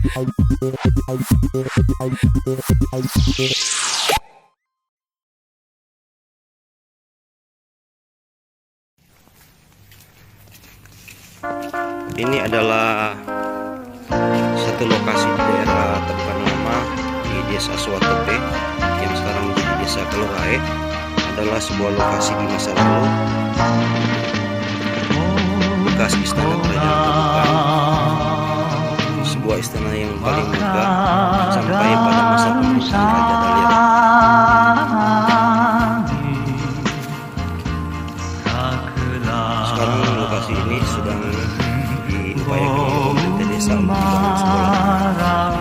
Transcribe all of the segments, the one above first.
Ini adalah satu lokasi di daerah Temukan Lama di Desa Suatope yang sekarang menjadi Desa Kelorae. Adalah sebuah lokasi di masa lalu bekas istana kerajaan Temukan, sebuah istana yang paling megah sampai pada masa pemerintahan Raja Dalir. Sekarang lokasi ini sedang diupayakan oleh pemerintah desa untuk membangun sekolah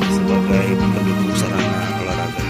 sebagai pendukung sarana olahraga.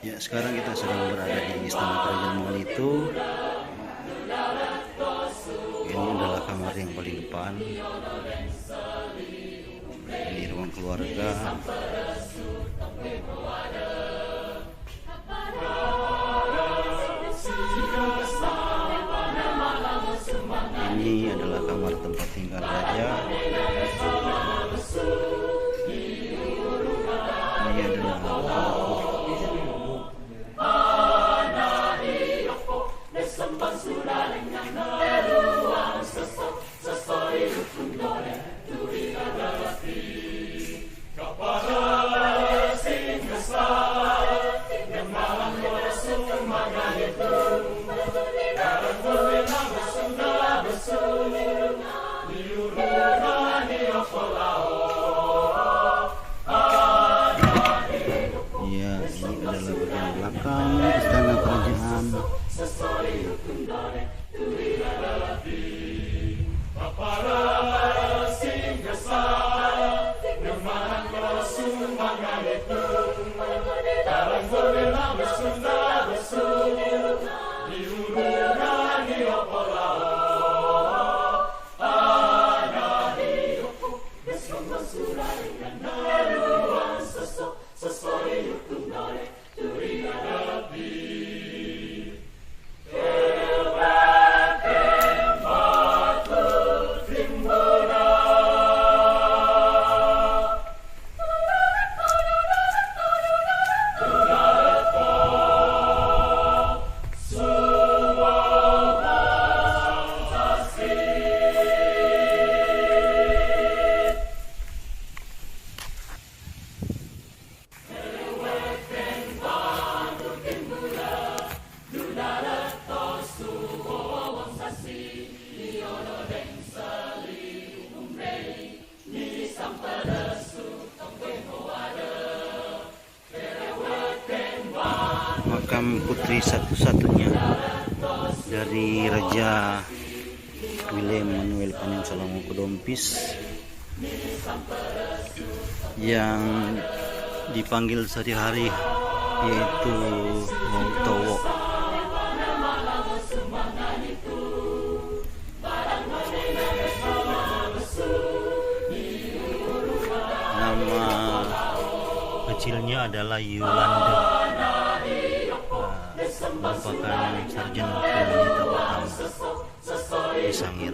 Ya, sekarang kita sedang berada di Istana Kerajaan Mogonito. Ini adalah kamar yang paling depan. Ini ruang keluarga. Ini adalah kamar tempat tinggal raja. Ini adalah belakang istana kerajaan. Makam putri satu-satunya dari Raja Willem Manuel Panensalamokodompis yang dipanggil sehari-hari yaitu Moutowo. Nama kecilnya adalah Yolande, merupakan sarjana wanita pertama di Sangir.